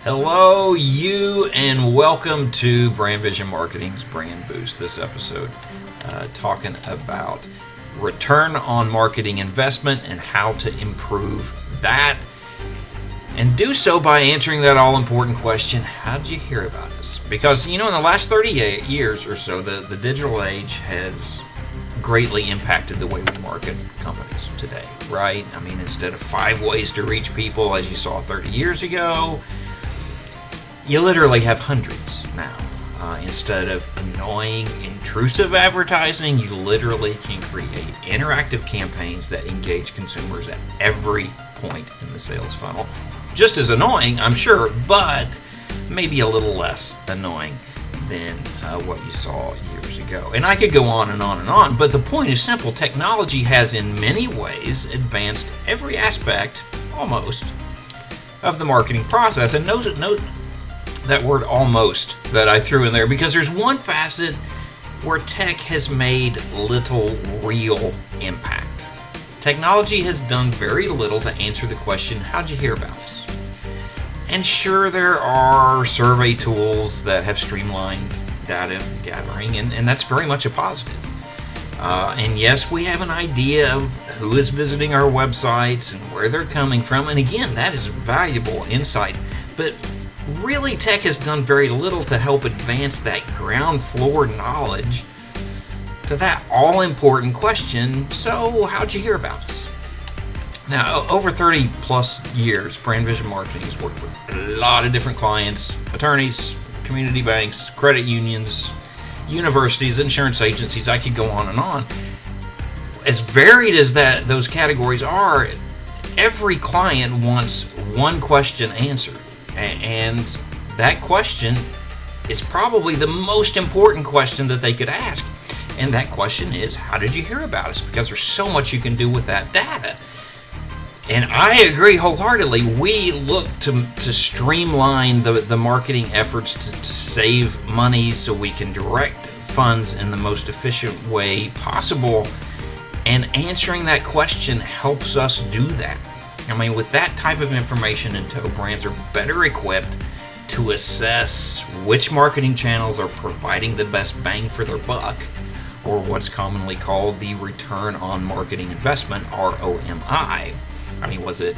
Hello, you, and welcome to BrandVision Marketing's BrandBoost. This episode talking about return on marketing investment and how to improve that, and do so by answering that all-important question: how did you hear about us? Because in the last 30 years or so, the digital age has greatly impacted the way we market companies today, right? I mean, instead of 5 ways to reach people, as you saw 30 years ago, you literally have hundreds now. Instead of annoying, intrusive advertising, you literally can create interactive campaigns that engage consumers at every point in the sales funnel. Just as annoying, I'm sure, but maybe a little less annoying than what you saw years ago. And I could go on and on and on, but the point is simple. Technology has in many ways advanced every aspect, almost, of the marketing process. And note that word almost that I threw in there, because there's one facet where tech has made little real impact. Technology has done very little to answer the question, how'd you hear about us? And sure, there are survey tools that have streamlined data gathering, and that's very much a positive. And yes, we have an idea of who is visiting our websites and where they're coming from, and again, that is valuable insight. But really, tech has done very little to help advance that ground floor knowledge to that all-important question, so how'd you hear about us? Now, over 30 plus years, BrandVision Marketing has worked with a lot of different clients: attorneys, community banks, credit unions, universities, insurance agencies. I could go on and on. As varied as those categories are, every client wants one question answered. And that question is probably the most important question that they could ask. And that question is, how did you hear about us? Because there's so much you can do with that data. And I agree wholeheartedly. We look to streamline the marketing efforts to save money so we can direct funds in the most efficient way possible. And answering that question helps us do that. I mean, with that type of information in tow, brands are better equipped to assess which marketing channels are providing the best bang for their buck, or what's commonly called the return on marketing investment, ROMI. I mean, was it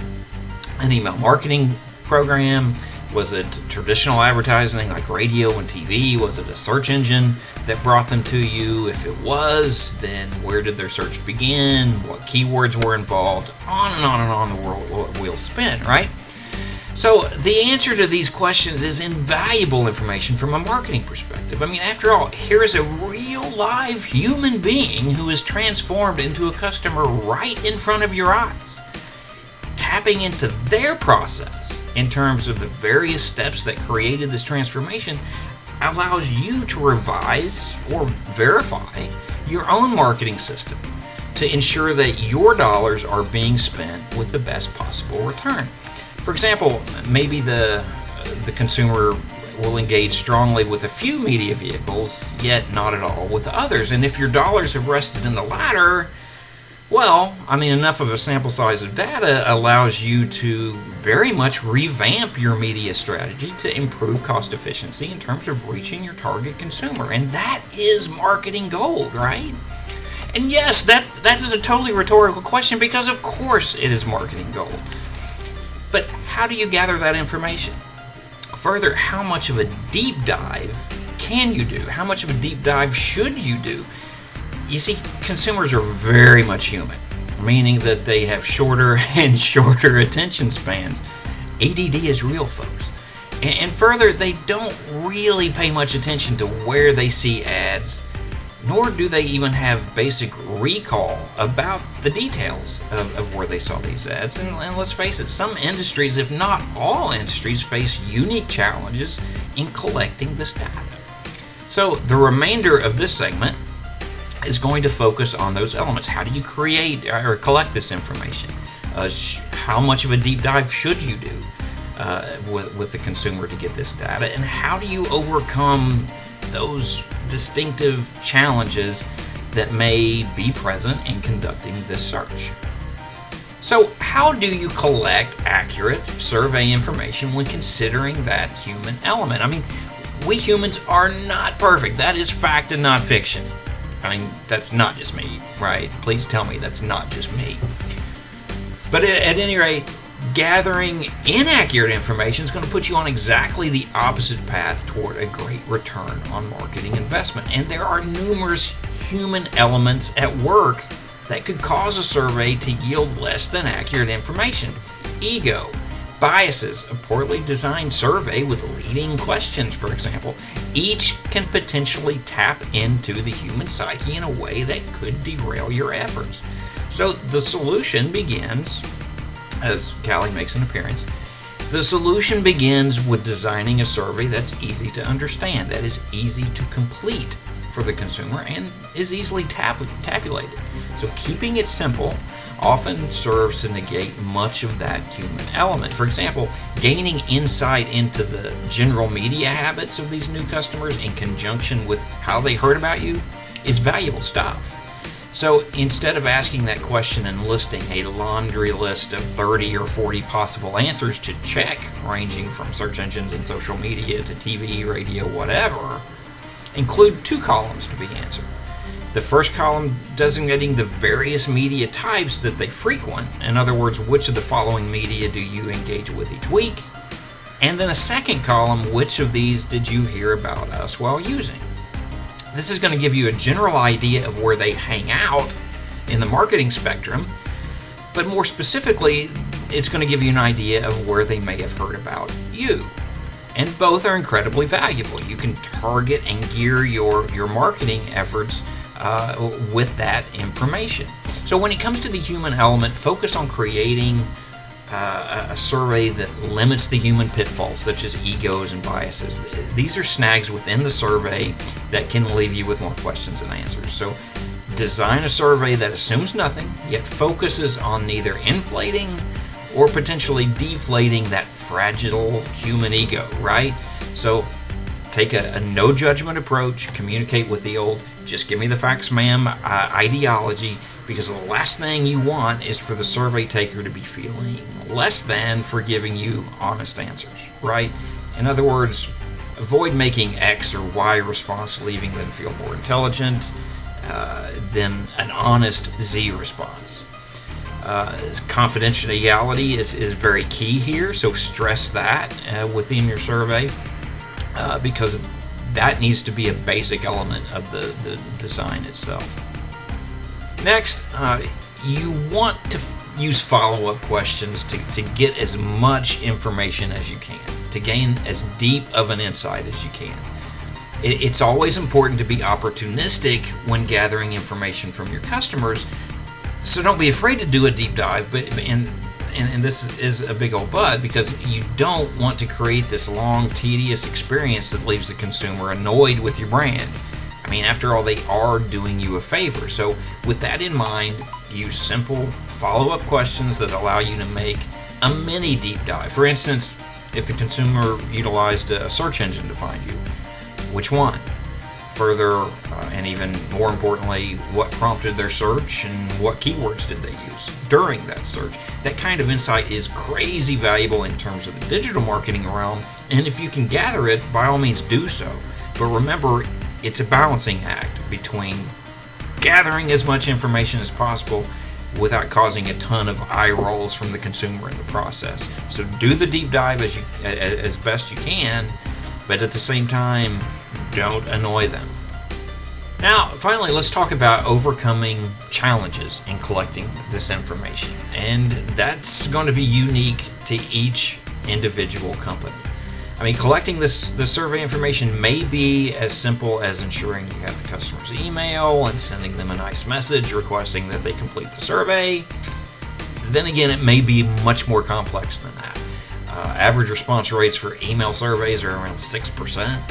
an email marketing program? Was it traditional advertising like radio and TV? Was it a search engine that brought them to you? If it was, then where did their search begin? What keywords were involved? On and on and on the wheels spin, right? So the answer to these questions is invaluable information from a marketing perspective. I mean, after all, here is a real live human being who is transformed into a customer right in front of your eyes. Tapping into their process in terms of the various steps that created this transformation allows you to revise or verify your own marketing system to ensure that your dollars are being spent with the best possible return. For example, maybe the consumer will engage strongly with a few media vehicles, yet not at all with others. And if your dollars have rested in the latter, well, I mean, enough of a sample size of data allows you to very much revamp your media strategy to improve cost efficiency in terms of reaching your target consumer. And that is marketing gold, right? And yes, that is a totally rhetorical question, because of course it is marketing gold. But how do you gather that information? Further, how much of a deep dive can you do? How much of a deep dive should you do? You see, consumers are very much human, meaning that they have shorter and shorter attention spans. ADD is real, folks. And further, they don't really pay much attention to where they see ads, nor do they even have basic recall about the details of where they saw these ads. And let's face it, some industries, if not all industries, face unique challenges in collecting this data. So the remainder of this segment is going to focus on those elements. How do you create or collect this information? How much of a deep dive should you do with the consumer to get this data? And how do you overcome those distinctive challenges that may be present in conducting this search? So how do you collect accurate survey information when considering that human element? I mean, we humans are not perfect. That is fact and not fiction. I mean, that's not just me, right? Please tell me that's not just me. But at any rate, gathering inaccurate information is going to put you on exactly the opposite path toward a great return on marketing investment. And there are numerous human elements at work that could cause a survey to yield less than accurate information. Ego, biases, a poorly designed survey with leading questions, for example, each can potentially tap into the human psyche in a way that could derail your efforts. So the solution begins, as Callie makes an appearance, the solution begins with designing a survey that's easy to understand, that is easy to complete for the consumer and is easily tabulated. So keeping it simple often serves to negate much of that human element. For example, gaining insight into the general media habits of these new customers in conjunction with how they heard about you is valuable stuff. So instead of asking that question and listing a laundry list of 30 or 40 possible answers to check, ranging from search engines and social media to TV, radio, whatever, include 2 columns to be answered. The first column designating the various media types that they frequent, in other words, which of the following media do you engage with each week, and then a second column, which of these did you hear about us while using. This is going to give you a general idea of where they hang out in the marketing spectrum, but more specifically, it's going to give you an idea of where they may have heard about you. And both are incredibly valuable. You can target and gear your marketing efforts with that information. So when it comes to the human element, focus on creating a survey that limits the human pitfalls such as egos and biases. These are snags within the survey that can leave you with more questions than answers. So design a survey that assumes nothing, yet focuses on neither inflating or potentially deflating that fragile human ego, right? So take a no judgment approach, communicate with the old just give me the facts ma'am ideology, because the last thing you want is for the survey taker to be feeling less than for giving you honest answers, right? In other words, avoid making X or Y response leaving them feel more intelligent than an honest Z response. Confidentiality is very key here, so stress that within your survey because that needs to be a basic element of the design itself. Next, you want to use follow-up questions to get as much information as you can, to gain as deep of an insight as you can. It's always important to be opportunistic when gathering information from your customers, so don't be afraid to do a deep dive, and this is a big old but, because you don't want to create this long, tedious experience that leaves the consumer annoyed with your brand. I mean, after all, they are doing you a favor. So with that in mind, use simple follow-up questions that allow you to make a mini deep dive. For instance, if the consumer utilized a search engine to find you, which one? Further, and even more importantly, what prompted their search and what keywords did they use during that search? That kind of insight is crazy valuable in terms of the digital marketing realm, and if you can gather it, by all means do so. But remember, it's a balancing act between gathering as much information as possible without causing a ton of eye rolls from the consumer in the process. So do the deep dive as best you can, but at the same time, don't annoy them. Now, finally, let's talk about overcoming challenges in collecting this information. And that's going to be unique to each individual company. I mean, collecting this survey information may be as simple as ensuring you have the customer's email and sending them a nice message requesting that they complete the survey. Then again, it may be much more complex than that. Average response rates for email surveys are around 6%.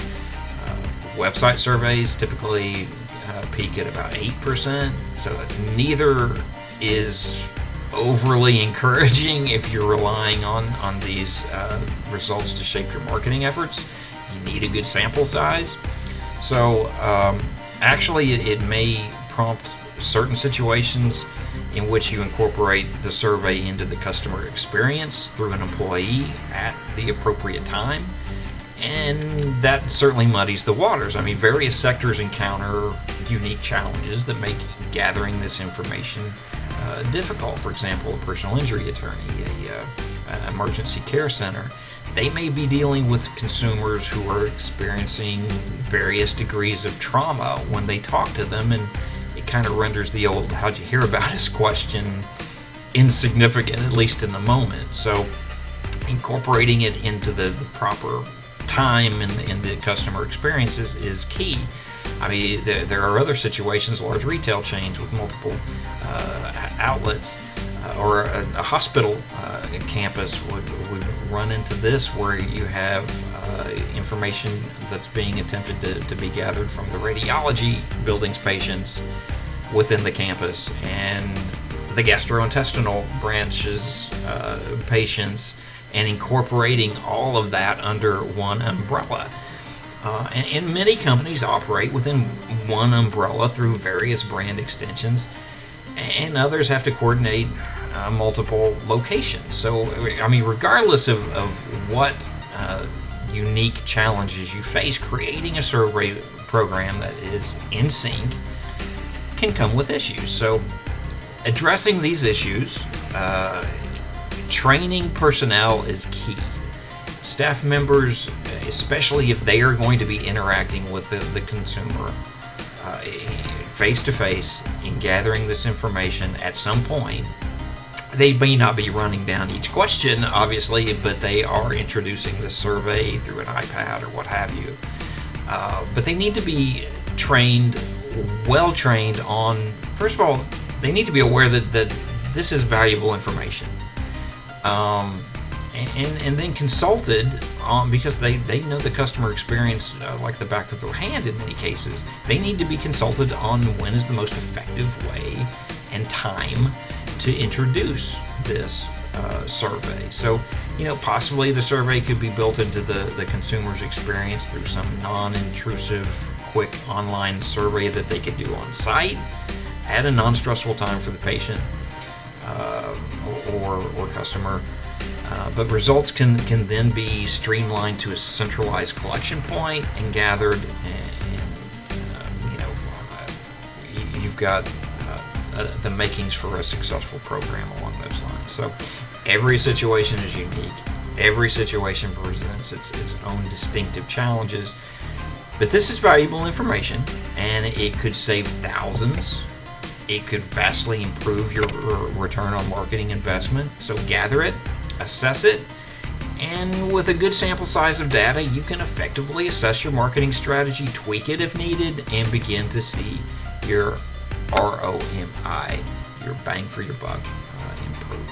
Website surveys typically peak at about 8%, so neither is overly encouraging if you're relying on these results to shape your marketing efforts. You need a good sample size. So actually it may prompt certain situations in which you incorporate the survey into the customer experience through an employee at the appropriate time. And that certainly muddies the waters. I mean, various sectors encounter unique challenges that make gathering this information difficult. For example, a personal injury attorney, an emergency care center, they may be dealing with consumers who are experiencing various degrees of trauma when they talk to them, and it kind of renders the old "how'd you hear about us" question insignificant, at least in the moment. So incorporating it into the proper time in the customer experience is key. I mean, there are other situations, large retail chains with multiple outlets, or a hospital campus would run into this, where you have information that's being attempted to be gathered from the radiology building's patients within the campus, and the gastrointestinal branches patients, and incorporating all of that under one umbrella. And many companies operate within one umbrella through various brand extensions, and others have to coordinate multiple locations. So, I mean, regardless of what unique challenges you face, creating a survey program that is in sync can come with issues. So, addressing these issues, training personnel is key. Staff members, especially if they are going to be interacting with the consumer face to face in gathering this information at some point, they may not be running down each question, obviously, but they are introducing the survey through an iPad or what have you. But they need to be well trained on, first of all, they need to be aware that this is valuable information. And then consulted on, because they know the customer experience like the back of their hand in many cases. They need to be consulted on when is the most effective way and time to introduce this survey. So, possibly the survey could be built into the consumer's experience through some non-intrusive, quick online survey that they could do on site at a non-stressful time for the patient or customer. But results can then be streamlined to a centralized collection point and gathered, and you've got the makings for a successful program along those lines. So every situation is unique. Every situation presents its own distinctive challenges. But this is valuable information, and it could save thousands. It could vastly improve your return on marketing investment. So gather it, assess it, and with a good sample size of data, you can effectively assess your marketing strategy, tweak it if needed, and begin to see your ROMI, your bang for your buck, improve.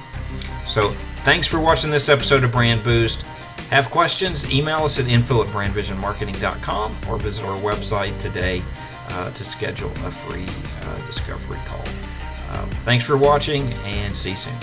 So thanks for watching this episode of BrandBoost. Have questions? Email us at info@brandvisionmarketing.com or visit our website today to schedule a free discovery call. Thanks for watching, and see you soon.